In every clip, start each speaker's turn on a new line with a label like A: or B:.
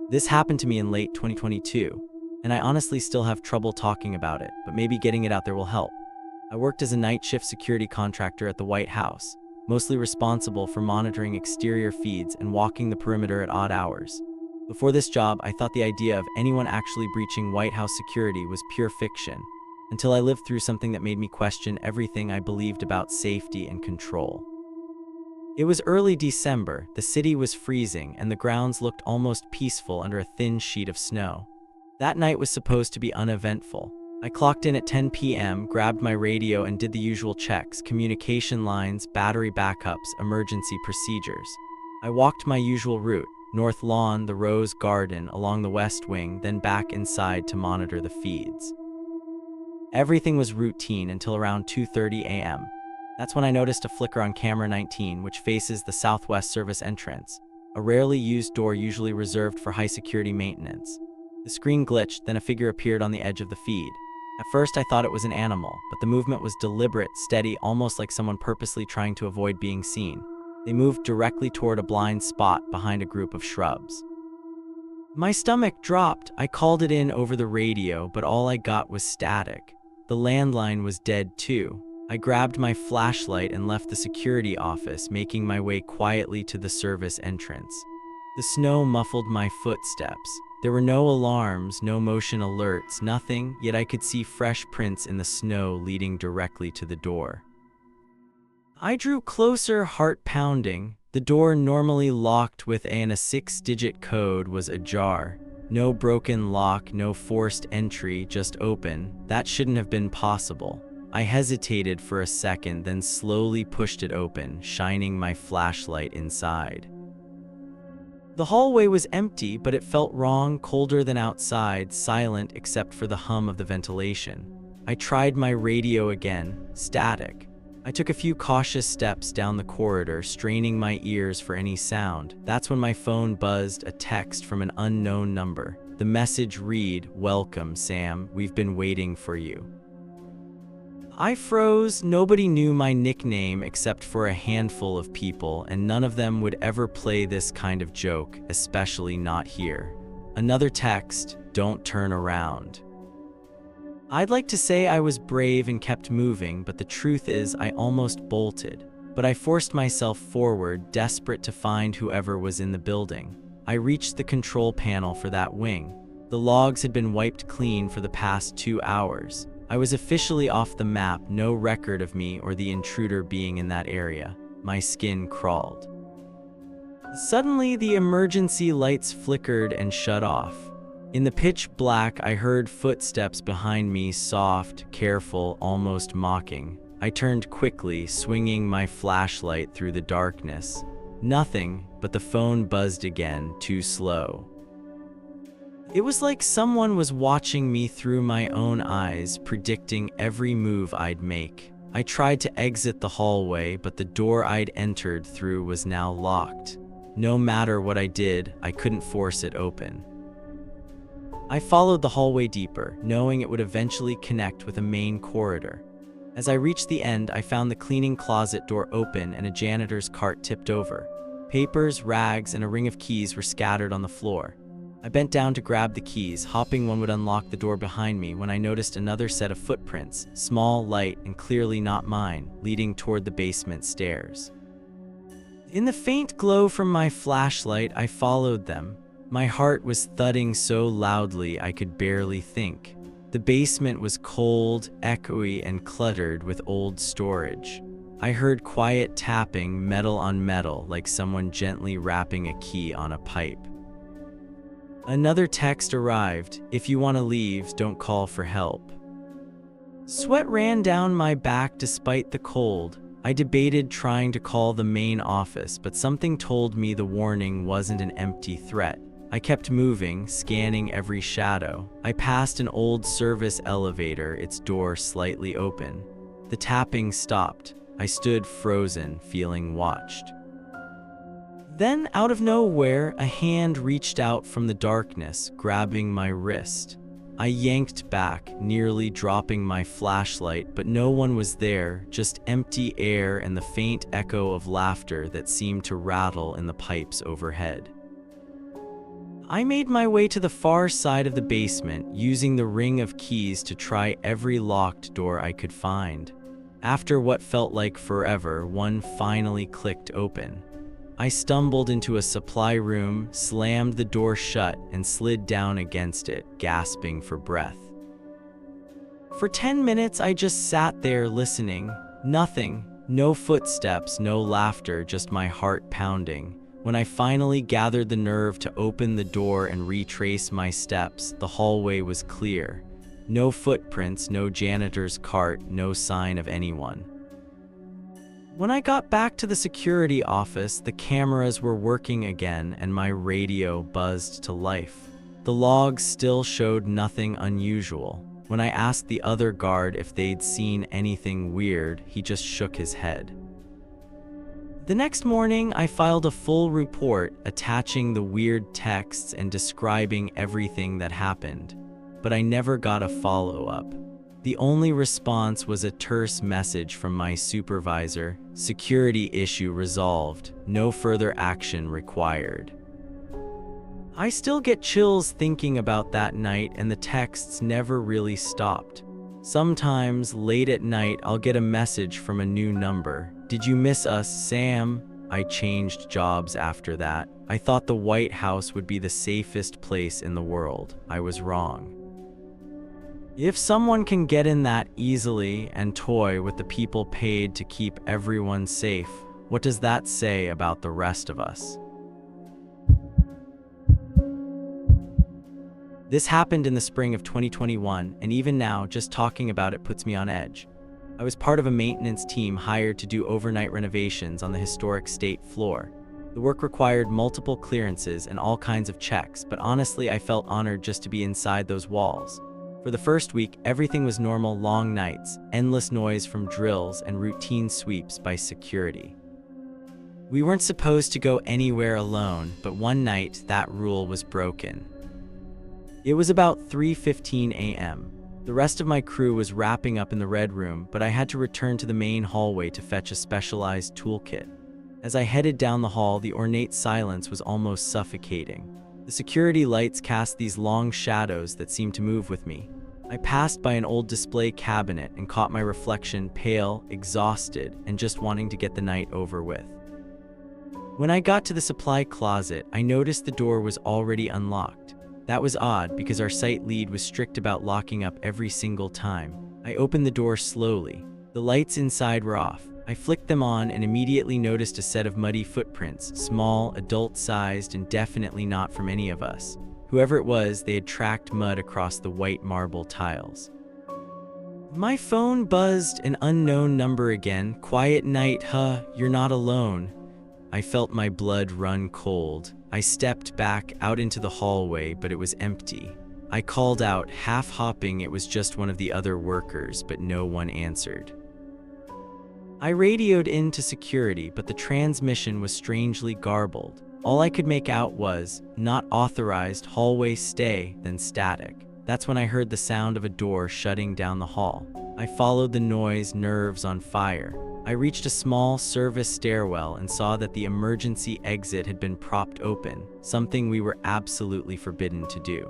A: This happened to me in late 2022, and I honestly still have trouble talking about it, but maybe getting it out there will help. I worked as a night shift security contractor at the White House, mostly responsible for monitoring exterior feeds and walking the perimeter at odd hours. Before this job, I thought the idea of anyone actually breaching White House security was pure fiction, until I lived through something that made me question everything I believed about safety and control. It was early December, the city was freezing, and the grounds looked almost peaceful under a thin sheet of snow. That night was supposed to be uneventful. I clocked in at 10 p.m., grabbed my radio, and did the usual checks: communication lines, battery backups, emergency procedures. I walked my usual route: North Lawn, the Rose Garden, along the West Wing, then back inside to monitor the feeds. Everything was routine until around 2:30 a.m. That's when I noticed a flicker on camera 19, which faces the Southwest Service entrance, a rarely used door usually reserved for high-security maintenance. The screen glitched, then a figure appeared on the edge of the feed. At first, I thought it was an animal, but the movement was deliberate, steady, almost like someone purposely trying to avoid being seen. They moved directly toward a blind spot behind a group of shrubs. My stomach dropped. I called it in over the radio, but all I got was static. The landline was dead too. I grabbed my flashlight and left the security office, making my way quietly to the service entrance. The snow muffled my footsteps. There were no alarms, no motion alerts, nothing, yet I could see fresh prints in the snow leading directly to the door. I drew closer, heart pounding. The door, normally locked with a 6-digit code, was ajar. No broken lock, no forced entry, just open. That shouldn't have been possible. I hesitated for a second, then slowly pushed it open, shining my flashlight inside. The hallway was empty, but it felt wrong, colder than outside, silent except for the hum of the ventilation. I tried my radio again, static. I took a few cautious steps down the corridor, straining my ears for any sound. That's when my phone buzzed, a text from an unknown number. The message read, "Welcome, Sam. We've been waiting for you." I froze. Nobody knew my nickname except for a handful of people, and none of them would ever play this kind of joke, especially not here. Another text, "Don't turn around." I'd like to say I was brave and kept moving, but the truth is I almost bolted. But I forced myself forward, desperate to find whoever was in the building. I reached the control panel for that wing. The logs had been wiped clean for the past 2 hours. I was officially off the map, no record of me or the intruder being in that area. My skin crawled. Suddenly, the emergency lights flickered and shut off. In the pitch black, I heard footsteps behind me, soft, careful, almost mocking. I turned quickly, swinging my flashlight through the darkness. Nothing, but the phone buzzed again, too slow. It was like someone was watching me through my own eyes, predicting every move I'd make. I tried to exit the hallway, but the door I'd entered through was now locked. No matter what I did, I couldn't force it open. I followed the hallway deeper, knowing it would eventually connect with a main corridor. As I reached the end, I found the cleaning closet door open and a janitor's cart tipped over. Papers, rags, and a ring of keys were scattered on the floor. I bent down to grab the keys, hoping one would unlock the door behind me, when I noticed another set of footprints, small, light, and clearly not mine, leading toward the basement stairs. In the faint glow from my flashlight, I followed them. My heart was thudding so loudly I could barely think. The basement was cold, echoey, and cluttered with old storage. I heard quiet tapping, metal on metal, like someone gently rapping a key on a pipe. Another text arrived: "If you want to leave, don't call for help." Sweat ran down my back despite the cold. I debated trying to call the main office, but something told me the warning wasn't an empty threat. I kept moving, scanning every shadow. I passed an old service elevator, its door slightly open. The tapping stopped. I stood frozen, feeling watched. Then, out of nowhere, a hand reached out from the darkness, grabbing my wrist. I yanked back, nearly dropping my flashlight, but no one was there, just empty air and the faint echo of laughter that seemed to rattle in the pipes overhead. I made my way to the far side of the basement, using the ring of keys to try every locked door I could find. After what felt like forever, one finally clicked open. I stumbled into a supply room, slammed the door shut, and slid down against it, gasping for breath. For 10 minutes, I just sat there listening. Nothing. No footsteps, no laughter, just my heart pounding. When I finally gathered the nerve to open the door and retrace my steps, the hallway was clear. No footprints, no janitor's cart, no sign of anyone. When I got back to the security office, the cameras were working again and my radio buzzed to life. The logs still showed nothing unusual. When I asked the other guard if they'd seen anything weird, he just shook his head. The next morning, I filed a full report attaching the weird texts and describing everything that happened, but I never got a follow-up. The only response was a terse message from my supervisor: security issue resolved, no further action required. I still get chills thinking about that night, and the texts never really stopped. Sometimes, late at night, I'll get a message from a new number. "Did you miss us, Sam?" I changed jobs after that. I thought the White House would be the safest place in the world. I was wrong. If someone can get in that easily and toy with the people paid to keep everyone safe, what does that say about the rest of us? This happened in the spring of 2021, and even now, just talking about it puts me on edge. I was part of a maintenance team hired to do overnight renovations on the historic state floor. The work required multiple clearances and all kinds of checks, but honestly, I felt honored just to be inside those walls. For the first week, everything was normal: long nights, endless noise from drills, and routine sweeps by security. We weren't supposed to go anywhere alone, but one night, that rule was broken. It was about 3:15 a.m. The rest of my crew was wrapping up in the red room, but I had to return to the main hallway to fetch a specialized toolkit. As I headed down the hall, the ornate silence was almost suffocating. The security lights cast these long shadows that seemed to move with me. I passed by an old display cabinet and caught my reflection, pale, exhausted, and just wanting to get the night over with. When I got to the supply closet, I noticed the door was already unlocked. That was odd because our site lead was strict about locking up every single time. I opened the door slowly. The lights inside were off. I flicked them on and immediately noticed a set of muddy footprints, small, adult-sized, and definitely not from any of us. Whoever it was, they had tracked mud across the white marble tiles. My phone buzzed, an unknown number again. "Quiet night, huh? You're not alone." I felt my blood run cold. I stepped back out into the hallway, but it was empty. I called out, half hopping it was just one of the other workers, but no one answered. I radioed into security, but the transmission was strangely garbled. All I could make out was, "Not authorized, hallway stay," then static. That's when I heard the sound of a door shutting down the hall. I followed the noise, nerves on fire. I reached a small service stairwell and saw that the emergency exit had been propped open, something we were absolutely forbidden to do.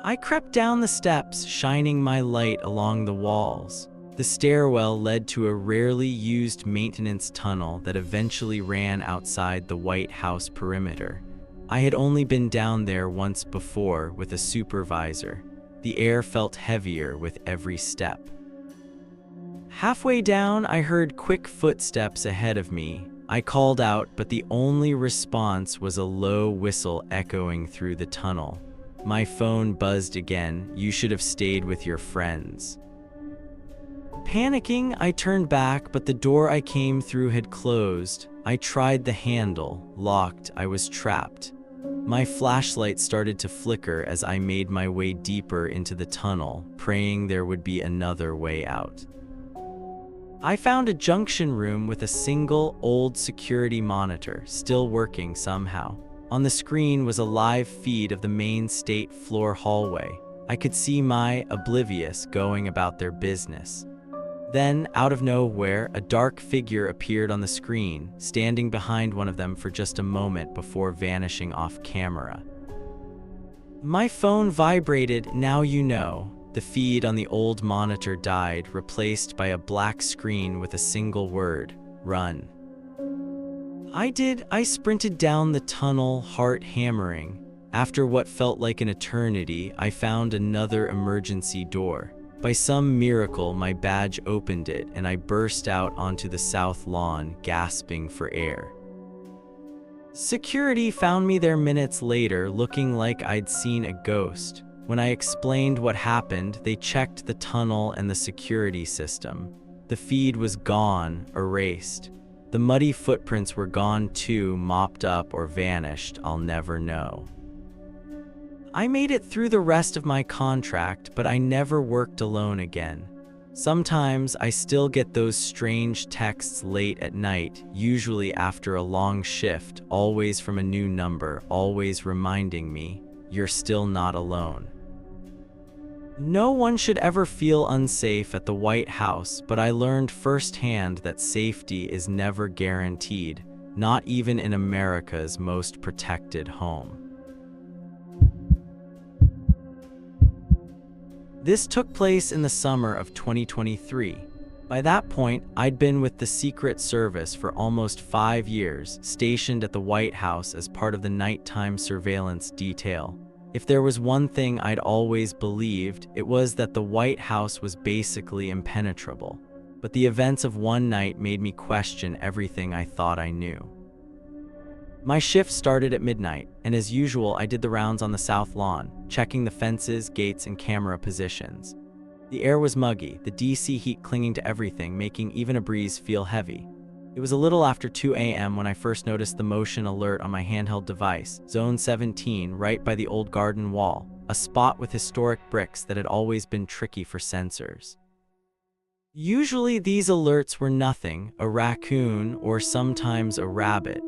A: I crept down the steps, shining my light along the walls. The stairwell led to a rarely used maintenance tunnel that eventually ran outside the White House perimeter. I had only been down there once before with a supervisor. The air felt heavier with every step. Halfway down, I heard quick footsteps ahead of me. I called out, but the only response was a low whistle echoing through the tunnel. My phone buzzed again. "You should have stayed with your friends." Panicking, I turned back, but the door I came through had closed. I tried the handle. Locked. I was trapped. My flashlight started to flicker as I made my way deeper into the tunnel, praying there would be another way out. I found a junction room with a single, old security monitor, still working somehow. On the screen was a live feed of the main state floor hallway. I could see my oblivious going about their business. Then, out of nowhere, a dark figure appeared on the screen, standing behind one of them for just a moment before vanishing off camera. My phone vibrated. Now you know. The feed on the old monitor died, replaced by a black screen with a single word: run. I sprinted down the tunnel, heart hammering. After what felt like an eternity, I found another emergency door. By some miracle, my badge opened it, and I burst out onto the south lawn, gasping for air. Security found me there minutes later, looking like I'd seen a ghost. When I explained what happened, they checked the tunnel and the security system. The feed was gone, erased. The muddy footprints were gone too, mopped up or vanished. I'll never know. I made it through the rest of my contract, but I never worked alone again. Sometimes I still get those strange texts late at night, usually after a long shift, always from a new number, always reminding me, you're still not alone. No one should ever feel unsafe at the White House, but I learned firsthand that safety is never guaranteed, not even in America's most protected home. This took place in the summer of 2023. By that point, I'd been with the Secret Service for almost 5 years, stationed at the White House as part of the nighttime surveillance detail. If there was one thing I'd always believed, it was that the White House was basically impenetrable. But the events of one night made me question everything I thought I knew. My shift started at midnight, and as usual, I did the rounds on the south lawn, checking the fences, gates, and camera positions. The air was muggy, the DC heat clinging to everything, making even a breeze feel heavy. It was a little after 2 a.m. when I first noticed the motion alert on my handheld device, Zone 17, right by the old garden wall, a spot with historic bricks that had always been tricky for sensors. Usually these alerts were nothing, a raccoon or sometimes a rabbit.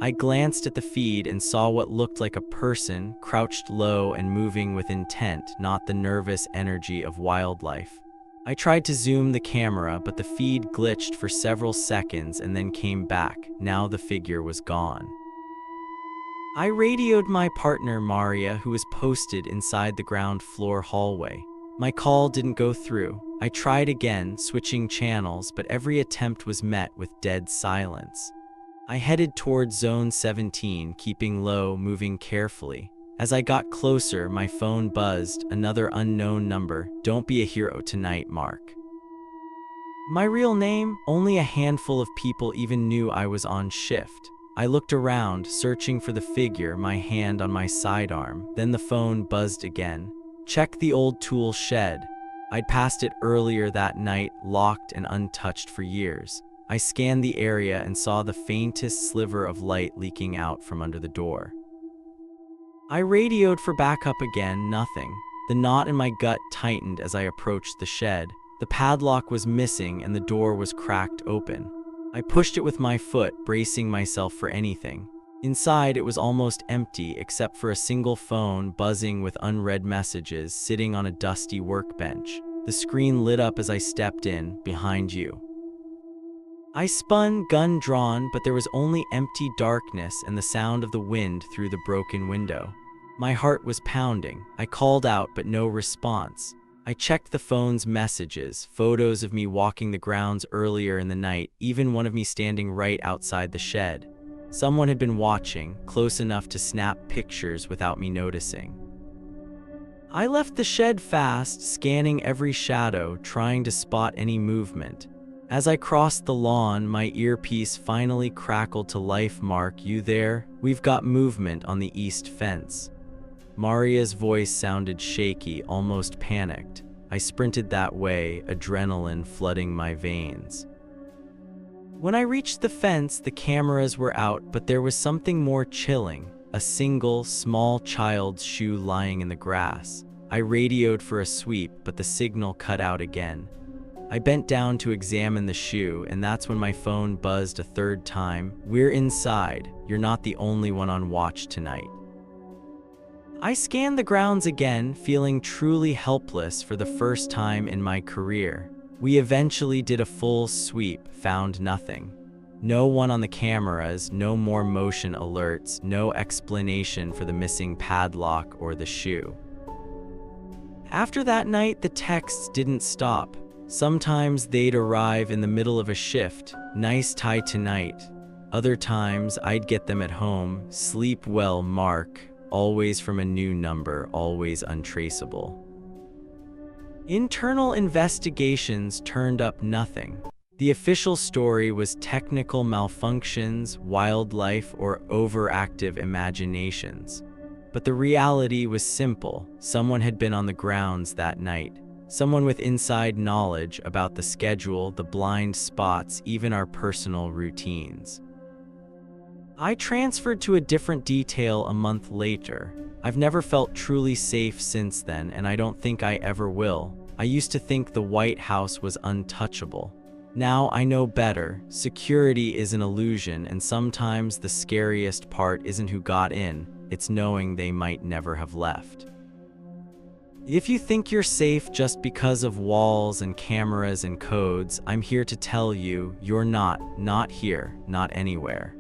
A: I glanced at the feed and saw what looked like a person, crouched low and moving with intent, not the nervous energy of wildlife. I tried to zoom the camera, but the feed glitched for several seconds and then came back. Now the figure was gone. I radioed my partner Maria, who was posted inside the ground floor hallway. My call didn't go through. I tried again, switching channels, but every attempt was met with dead silence. I headed towards Zone 17, keeping low, moving carefully. As I got closer, my phone buzzed, another unknown number. Don't be a hero tonight, Mark. My real name? Only a handful of people even knew I was on shift. I looked around, searching for the figure, my hand on my sidearm. Then the phone buzzed again. Check the old tool shed. I'd passed it earlier that night, locked and untouched for years. I scanned the area and saw the faintest sliver of light leaking out from under the door. I radioed for backup again, nothing. The knot in my gut tightened as I approached the shed. The padlock was missing and the door was cracked open. I pushed it with my foot, bracing myself for anything. Inside, it was almost empty except for a single phone buzzing with unread messages sitting on a dusty workbench. The screen lit up as I stepped in, behind you. I spun, gun drawn, but there was only empty darkness and the sound of the wind through the broken window. My heart was pounding. I called out, but no response. I checked the phone's messages, photos of me walking the grounds earlier in the night, even one of me standing right outside the shed. Someone had been watching, close enough to snap pictures without me noticing. I left the shed fast, scanning every shadow, trying to spot any movement. As I crossed the lawn, my earpiece finally crackled to life. Mark, you there? We've got movement on the east fence. Maria's voice sounded shaky, almost panicked. I sprinted that way, adrenaline flooding my veins. When I reached the fence, the cameras were out, but there was something more chilling. A single, small child's shoe lying in the grass. I radioed for a sweep, but the signal cut out again. I bent down to examine the shoe, and that's when my phone buzzed a third time. We're inside. You're not the only one on watch tonight. I scanned the grounds again, feeling truly helpless for the first time in my career. We eventually did a full sweep, found nothing. No one on the cameras, no more motion alerts, no explanation for the missing padlock or the shoe. After that night, the texts didn't stop. Sometimes they'd arrive in the middle of a shift, nice tie tonight. Other times I'd get them at home, sleep well, Mark, always from a new number, always untraceable. Internal investigations turned up nothing. The official story was technical malfunctions, wildlife, or overactive imaginations. But the reality was simple. Someone had been on the grounds that night. Someone with inside knowledge about the schedule, the blind spots, even our personal routines. I transferred to a different detail a month later. I've never felt truly safe since then, and I don't think I ever will. I used to think the White House was untouchable. Now I know better. Security is an illusion, and sometimes the scariest part isn't who got in, it's knowing they might never have left. If you think you're safe just because of walls and cameras and codes, I'm here to tell you, you're not here, not anywhere.